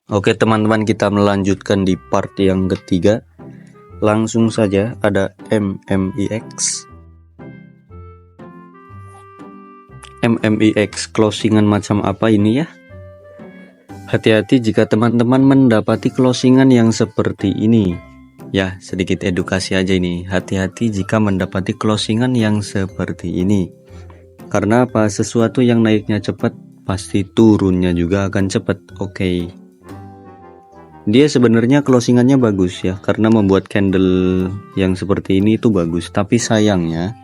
Oke teman-teman, kita melanjutkan di part yang ketiga. Langsung saja ada MMIX. MMIX closingan macam apa ini ya? Hati-hati jika teman-teman mendapati closingan yang seperti ini. Ya, sedikit edukasi aja ini. Hati-hati jika mendapati closingan yang seperti ini. Karena apa? Sesuatu yang naiknya cepat pasti turunnya juga akan cepat. Oke. Dia sebenarnya closingannya bagus ya, karena membuat candle yang seperti ini itu bagus. Tapi sayangnya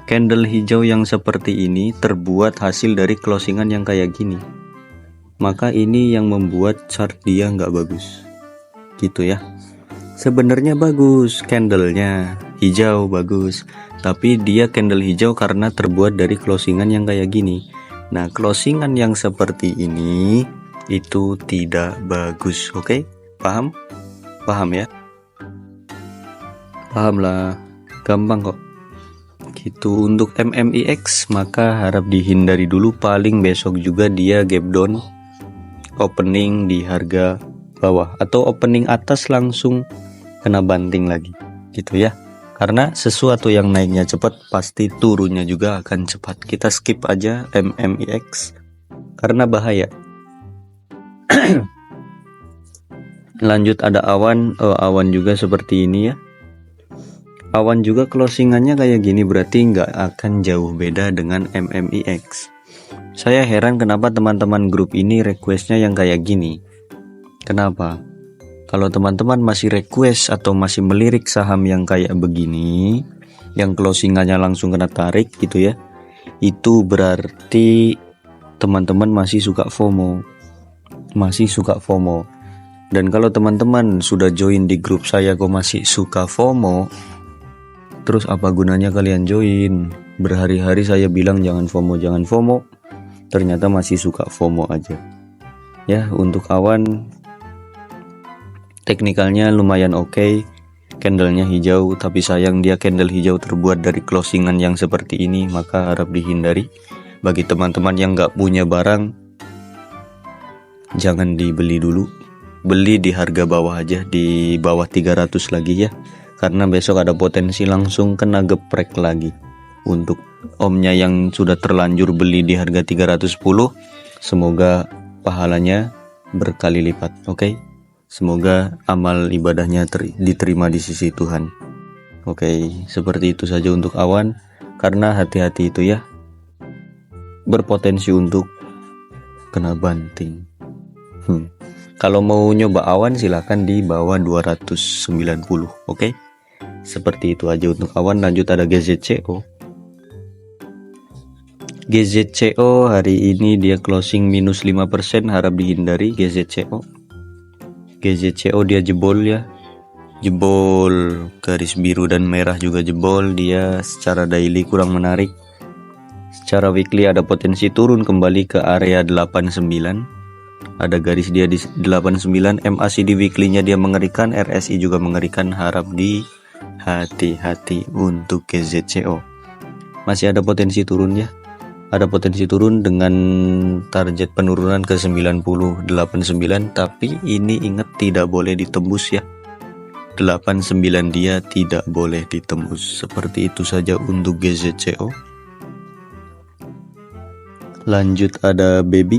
candle hijau yang seperti ini terbuat hasil dari closingan yang kayak gini. Maka ini yang membuat chart dia nggak bagus. Gitu ya. Sebenarnya bagus candlenya, hijau bagus. Tapi dia candle hijau karena terbuat dari closingan yang kayak gini. Nah, closingan yang seperti ini itu tidak bagus. Oke? Paham? Paham ya? Paham lah, gampang kok. Gitu. Untuk MMIX maka harap dihindari dulu, paling besok juga dia gap down, opening di harga bawah atau opening atas langsung kena banting lagi. Gitu ya. Karena sesuatu yang naiknya cepat pasti turunnya juga akan cepat. Kita skip aja MMIX karena bahaya. Lanjut ada awan. Awan juga seperti ini ya. Awan juga closingannya kayak gini, berarti nggak akan jauh beda dengan MMIX. Saya heran kenapa teman-teman grup ini requestnya yang kayak gini. Kenapa? Kalau teman-teman masih request atau masih melirik saham yang kayak begini, yang closingannya langsung kena tarik gitu ya, itu berarti teman-teman masih suka FOMO. Dan kalau teman-teman sudah join di grup saya kok masih suka FOMO, terus apa gunanya kalian join? Berhari-hari saya bilang jangan FOMO, ternyata masih suka FOMO aja. Ya, untuk awan teknikalnya lumayan oke. Candlenya hijau, tapi sayang dia candle hijau terbuat dari closingan yang seperti ini, maka harap dihindari. Bagi teman-teman yang nggak punya barang, jangan dibeli dulu, beli di harga bawah aja, di bawah 300 lagi ya, karena besok ada potensi langsung kena geprek lagi. Untuk omnya yang sudah terlanjur beli di harga 310, semoga pahalanya berkali lipat. Oke? Semoga amal ibadahnya diterima di sisi Tuhan. Oke, seperti itu saja untuk awan, karena hati-hati itu ya, berpotensi untuk kena banting. Kalau mau nyoba awan silahkan di bawah 290. Oke? Seperti itu aja untuk awan. Lanjut ada GZCO. GZCO hari ini dia closing minus 5%, harap dihindari GZCO. GZCO dia jebol ya. Jebol garis biru dan merah juga jebol. Dia secara daily kurang menarik. Secara weekly ada potensi turun kembali ke area 89. Ada garis dia di 89. MACD weekly-nya dia mengerikan, RSI juga mengerikan. Harap di hati-hati untuk GZCO. Masih ada potensi turun ya. Ada potensi turun dengan target penurunan ke 90.89, tapi ini ingat tidak boleh ditembus ya. 89 dia tidak boleh ditembus. Seperti itu saja untuk GZCO. Lanjut ada Baby.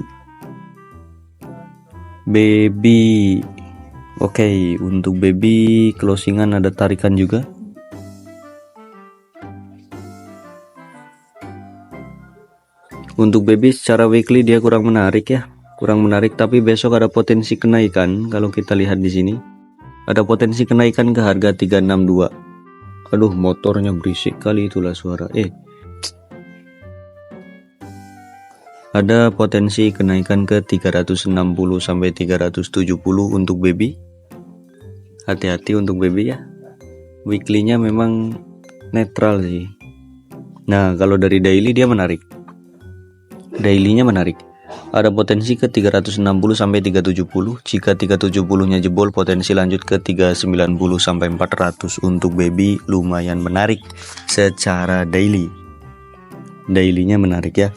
Oke, untuk Baby closingan ada tarikan juga. Untuk Baby secara weekly dia kurang menarik ya. Kurang menarik, tapi besok ada potensi kenaikan. Kalau kita lihat di sini ada potensi kenaikan ke harga 362. Aduh, motornya berisik kali itulah suara. Ada potensi kenaikan ke 360 sampai 370 untuk Baby. Hati-hati untuk Baby ya. Weekly-nya memang netral sih. Nah, kalau dari daily dia menarik. Daily-nya menarik. Ada potensi ke 360 sampai 370. Jika 370-nya jebol, potensi lanjut ke 390 sampai 400. Untuk Baby lumayan menarik secara daily. Daily-nya menarik ya.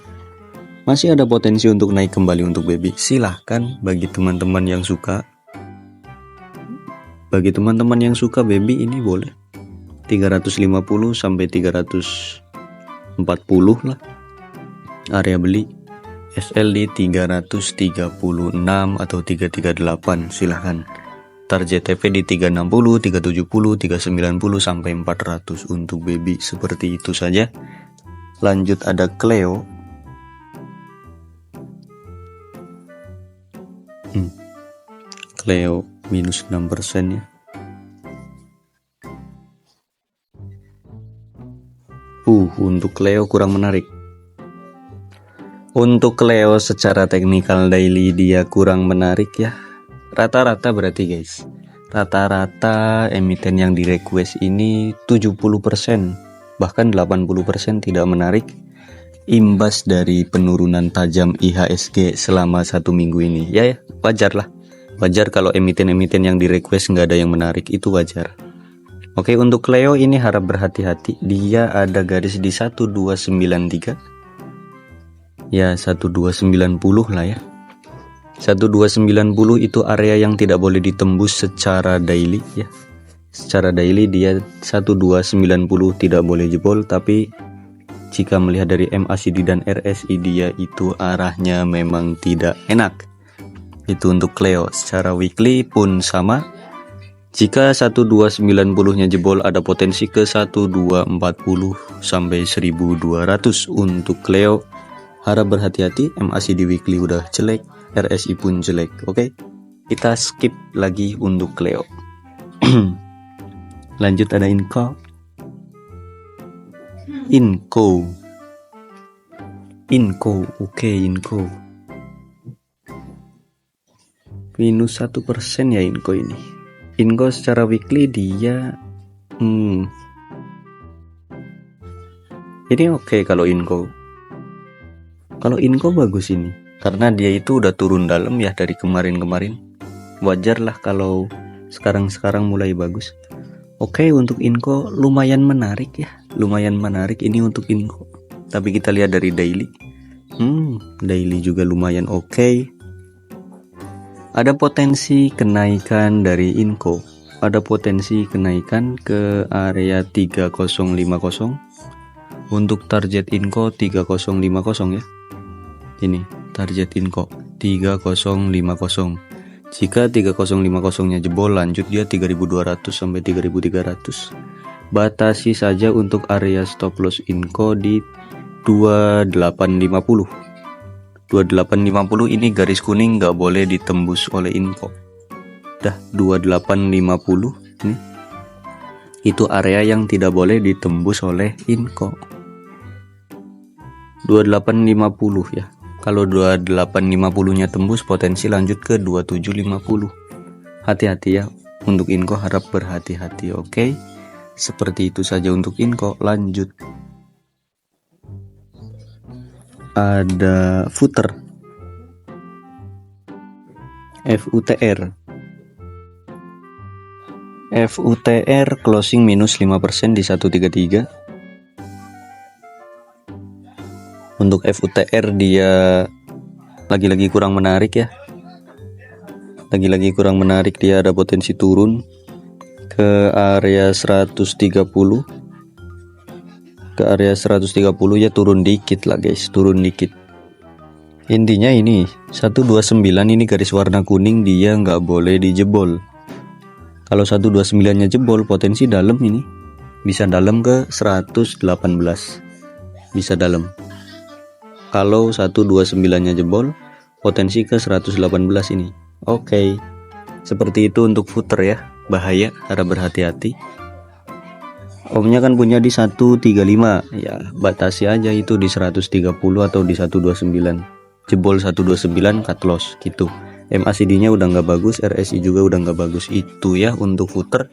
Masih ada potensi untuk naik kembali untuk baby. Silahkan bagi teman-teman yang suka. Bagi teman-teman yang suka baby ini boleh 350 sampai 340 lah area beli. SL di 336 atau 338 silahkan. Target TP di 360, 370, 390 sampai 400 untuk baby. Seperti itu saja. Lanjut ada Cleo. Cleo minus 6% ya. Untuk Cleo kurang menarik. Untuk Cleo secara teknikal daily dia kurang menarik ya. Rata-rata berarti guys. Rata-rata emiten yang di request ini 70%, bahkan 80% tidak menarik. Imbas dari penurunan tajam IHSG selama 1 minggu ini. Ya, wajar lah. Wajar kalau emiten-emiten yang di request nggak ada yang menarik, itu wajar. Oke, untuk Cleo ini harap berhati-hati. Dia ada garis di 1293. Ya 1290 lah ya. 1290 itu area yang tidak boleh ditembus secara daily ya. Secara daily dia 1290 tidak boleh jebol, tapi jika melihat dari MACD dan RSI dia itu arahnya memang tidak enak. Itu untuk Cleo. Secara weekly pun sama. Jika 1290-nya jebol ada potensi ke 1240 sampai 1200 untuk Cleo. Harap berhati-hati, MACD weekly udah jelek, RSI pun jelek. Oke, kita skip lagi untuk Cleo. Lanjut ada Inco. Oke, Inco minus 1% ya Inco ini. Inco secara weekly dia ini oke kalau Inco. Kalau Inco bagus ini, karena dia itu udah turun dalam ya dari kemarin-kemarin. Wajar lah kalau sekarang mulai bagus. Oke, untuk Inco lumayan menarik ya. Lumayan menarik ini untuk Inco. Tapi kita lihat dari daily. Daily juga lumayan oke. Ada potensi kenaikan dari Inco. Ada potensi kenaikan ke area 3050. Untuk target Inco 3050 ya. Ini target Inco 3050. Jika 3050-nya jebol, lanjut dia 3200 sampai 3300. Batasi saja untuk area stop loss Inco di 2850. 2850 ini garis kuning nggak boleh ditembus oleh Inco. Dah 2850 ini. Itu area yang tidak boleh ditembus oleh Inco. 2850 ya. Kalau 2850-nya tembus, potensi lanjut ke 2750. Hati-hati ya. Untuk Inco harap berhati-hati, oke? Seperti itu saja untuk Inco. Lanjut. Ada Futer. FUTR. FUTR closing minus 5% di 133. Untuk FUTR dia lagi-lagi kurang menarik ya. Lagi-lagi kurang menarik, dia ada potensi turun ke area 130. Ke area 130 ya, turun dikit lah guys, turun dikit. Intinya ini 129 ini garis warna kuning dia nggak boleh dijebol. Kalau 129-nya jebol, potensi dalam ini. Bisa dalam ke 118. Bisa dalam. Kalau 129-nya jebol, potensi ke 118 ini. Oke. Seperti itu untuk Futer ya. Bahaya, harap berhati-hati. Omnya kan punya di 135. Ya, batasi aja itu di 130 atau di 129. Jebol 129 cut loss gitu. MACD-nya udah nggak bagus, RSI juga udah nggak bagus. Itu ya untuk Futer.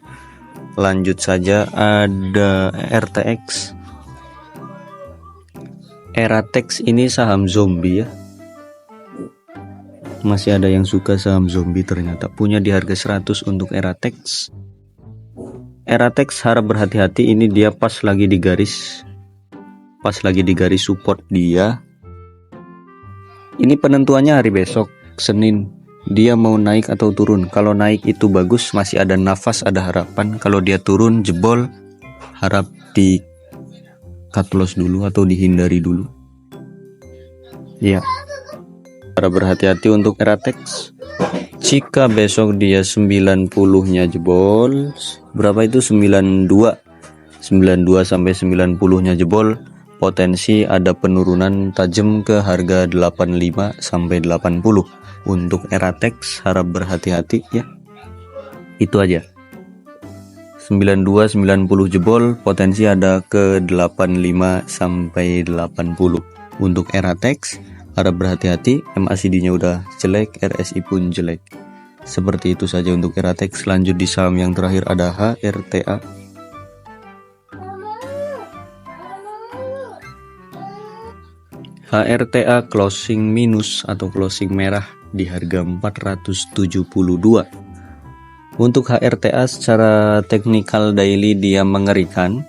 Lanjut saja ada RTX. Eratex ini saham zombie ya. Masih ada yang suka saham zombie ternyata. Punya di harga 100 untuk Eratex. Eratex harap berhati-hati, ini dia pas lagi di garis support dia. Ini penentuannya hari besok, Senin. Dia mau naik atau turun. Kalau naik itu bagus, masih ada nafas, ada harapan. Kalau dia turun, jebol, harap di cut loss dulu atau dihindari dulu. Ya, harap berhati-hati untuk Eratex. Jika besok dia 90-nya jebol, berapa itu 92 sampai 90-nya jebol, potensi ada penurunan tajam ke harga 85 sampai 80. Untuk Eratex harap berhati-hati ya. Itu aja. 92 90 jebol, potensi ada ke 85 sampai 80. Untuk Eratex harap berhati-hati, MACD-nya udah jelek, RSI pun jelek. Seperti itu saja untuk Eratex. Lanjut di saham yang terakhir ada HRTA. HRTA closing minus atau closing merah di harga 472. Untuk HRTA secara technical daily dia mengerikan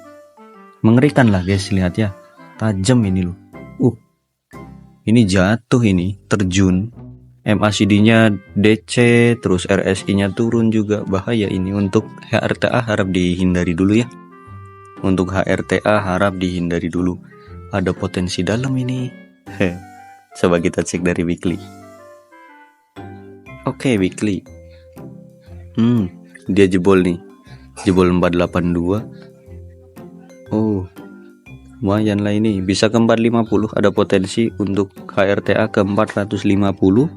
lah guys, lihat ya, tajam ini loh. Ini jatuh, ini terjun, MACD-nya DC, terus RSI-nya turun juga, bahaya ini. Untuk HRTA harap dihindari dulu ya. Untuk HRTA harap dihindari dulu, ada potensi dalam ini. Coba kita cek dari weekly. Oke, weekly. Dia jebol nih. Jebol 482. Oh, lumayan lah ini. Bisa ke 450, ada potensi untuk HRTA ke 450.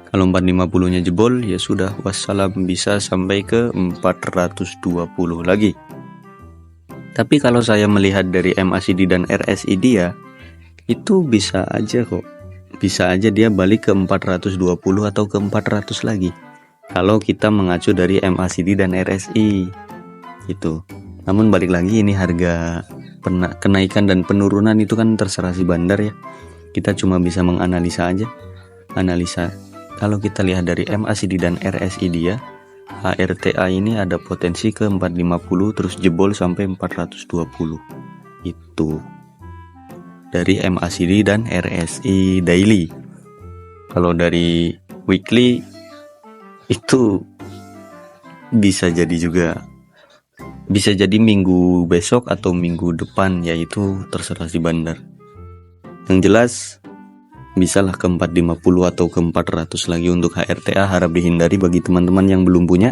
Kalau 450-nya jebol, ya sudah wassalam, bisa sampai ke 420 lagi. Tapi kalau saya melihat dari MACD dan RSI dia, itu bisa aja kok. Bisa aja dia balik ke 420 atau ke 400 lagi. Kalau kita mengacu dari MACD dan RSI gitu. Namun balik lagi, ini harga kenaikan dan penurunan itu kan terserah si bandar ya. Kita cuma bisa menganalisa aja. Analisa. Kalau kita lihat dari MACD dan RSI dia, HRTA ini ada potensi ke 450 terus jebol sampai 420. Itu dari MACD dan RSI daily. Kalau dari weekly itu bisa jadi juga, bisa jadi minggu besok atau minggu depan, yaitu terserah si bandar. Yang jelas bisalah ke 450 atau ke 400 lagi. Untuk HRTA harap dihindari bagi teman-teman yang belum punya.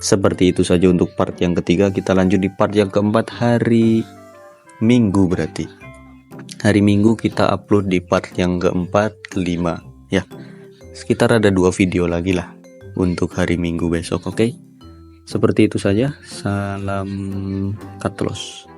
Seperti itu saja untuk part yang ketiga. Kita lanjut di part yang keempat, hari Minggu berarti. Hari Minggu kita upload di part yang keempat, 5 ya. Sekitar ada 2 video lagi lah untuk hari Minggu besok, oke? Seperti itu saja. Salam cut loss.